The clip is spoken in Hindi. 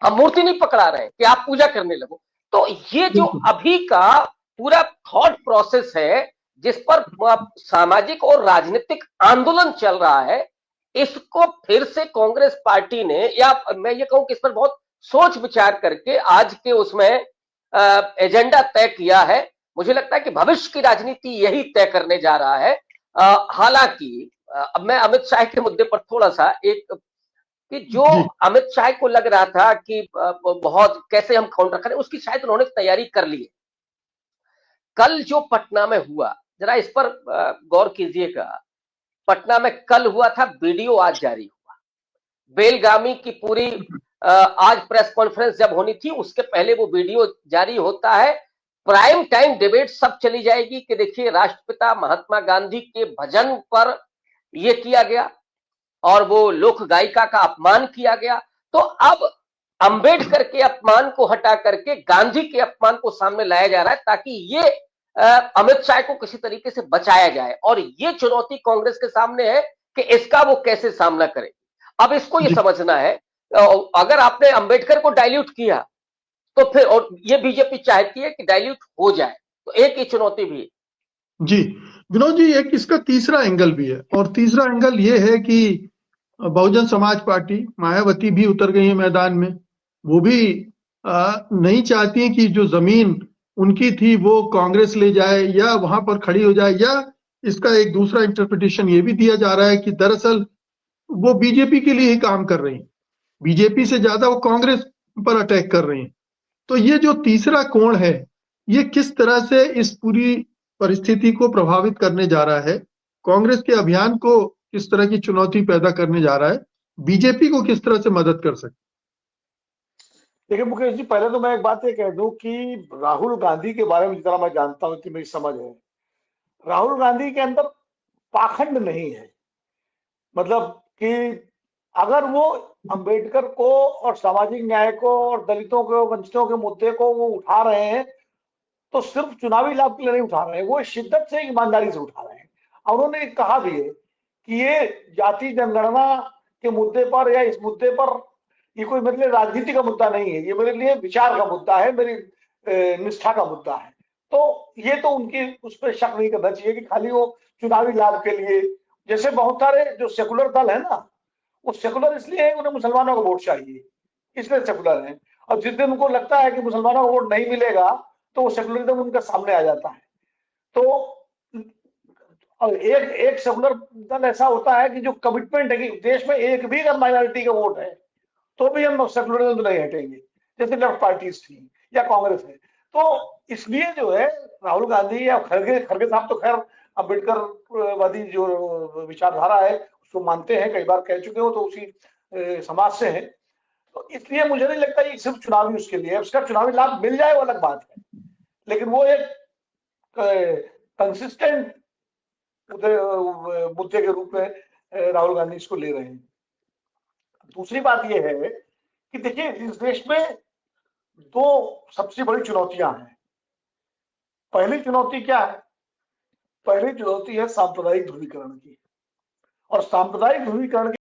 हम मूर्ति नहीं पकड़ा रहे हैं कि आप पूजा करने लगो। तो ये जो बिल्कुल। अभी का पूरा थॉट प्रोसेस है, जिस पर सामाजिक और राजनीतिक आंदोलन चल रहा है, इसको फिर से कांग्रेस पार्टी ने, या मैं ये कहूं कि इस पर बहुत सोच विचार करके आज के उसमें एजेंडा तय किया है। मुझे लगता है कि भविष्य की राजनीति यही तय करने जा रहा है। हालांकि अब मैं अमित शाह के मुद्दे पर थोड़ा सा एक, कि जो जी अमित शाह को लग रहा था कि बहुत कैसे हम काउंटर करें, उसकी शायद उन्होंने तैयारी कर ली है। कल जो पटना में हुआ, जरा इस पर गौर कीजिएगा। पटना में कल हुआ था, वीडियो आज जारी हुआ। बेलगामी की पूरी आज प्रेस कॉन्फ्रेंस जब होनी थी, उसके पहले वो वीडियो जारी होता है। प्राइम टाइम डिबेट सब चली जाएगी कि देखिए राष्ट्रपिता महात्मा गांधी के भजन पर यह किया गया और वो लोक गायिका का अपमान किया गया। तो अब अंबेडकर के अपमान को हटा करके गांधी के अपमान को सामने लाया जा रहा है, ताकि ये अमित शाह को किसी तरीके से बचाया जाए। और ये चुनौती कांग्रेस के सामने है कि इसका वो कैसे सामना करे। अब इसको ये जी समझना है, अगर आपने अंबेडकर को डाइल्यूट किया तो फिर, और ये बीजेपी चाहती है कि डाइल्यूट हो जाए, तो एक ये चुनौती भी है। जी विनोद जी, एक इसका तीसरा एंगल भी है, और तीसरा एंगल ये है कि बहुजन समाज पार्टी मायावती भी उतर गई है मैदान में। वो भी नहीं चाहती है कि जो जमीन उनकी थी वो कांग्रेस ले जाए या वहां पर खड़ी हो जाए, या इसका एक दूसरा इंटरप्रिटेशन ये भी दिया जा रहा है कि दरअसल वो बीजेपी के लिए ही काम कर रही हैं, बीजेपी से ज्यादा वो कांग्रेस पर अटैक कर रही हैं। तो ये जो तीसरा कोण है, ये किस तरह से इस पूरी परिस्थिति को प्रभावित करने जा रहा है, कांग्रेस के अभियान को किस तरह की चुनौती पैदा करने जा रहा है, बीजेपी को किस तरह से मदद कर सकते। देखिए मुकेश जी, पहले तो मैं एक बात ये कह दूं कि राहुल गांधी के बारे में जितना मैं जानता हूं, कि मेरी समझ है, राहुल गांधी के अंदर पाखंड नहीं है। मतलब कि अगर वो अंबेडकर को और सामाजिक न्याय को और दलितों को, वंचितों के मुद्दे को वो उठा रहे हैं, तो सिर्फ चुनावी लाभ के लिए नहीं उठा रहे हैं, वो शिद्दत से, ईमानदारी से उठा रहे हैं। और उन्होंने कहा भी है कि ये जाति जनगणना के मुद्दे पर या इस मुद्दे पर, ये कोई मेरे लिए राजनीति का मुद्दा नहीं है, ये मेरे लिए विचार का मुद्दा है, मेरी निष्ठा का मुद्दा है। तो ये तो उनकी उस पर शक नहीं करना चाहिए कि खाली वो चुनावी लाभ के लिए, जैसे बहुत सारे जो सेकुलर दल है ना, वो सेकुलर इसलिए है, उन्हें मुसलमानों का वोट चाहिए, इसलिए सेकुलर है। और जिस दिन उनको लगता है कि मुसलमानों का वोट नहीं मिलेगा, तो वो सेकुलरिज्म उनके सामने आ जाता है। तो और एक एक सेकुलर दल ऐसा होता है कि जो कमिटमेंट है कि देश में एक भी अगर माइनॉरिटी का वोट है तो भी हम सेकुलरिज्म नहीं हटेंगे, जैसे लेफ्ट पार्टीज थी या कांग्रेस है। तो इसलिए जो है, राहुल गांधी या खड़गे खड़गे साहब तो खैर अम्बेडकर वादी जो विचारधारा है उसको मानते हैं, कई बार कह चुके हो, तो उसी समाज से है। तो इसलिए मुझे नहीं लगता ये सिर्फ चुनावी उसके लिए है। उसका चुनावी लाभ मिल जाए वो अलग बात है, लेकिन वो एक कंसिस्टेंट मुद्दे के रूप में राहुल गांधी इसको ले रहे हैं। दूसरी बात यह है कि देखिए, इस देश में दो सबसे बड़ी चुनौतियां हैं। पहली चुनौती क्या है? पहली चुनौती है सांप्रदायिक ध्रुवीकरण की, और सांप्रदायिक ध्रुवीकरण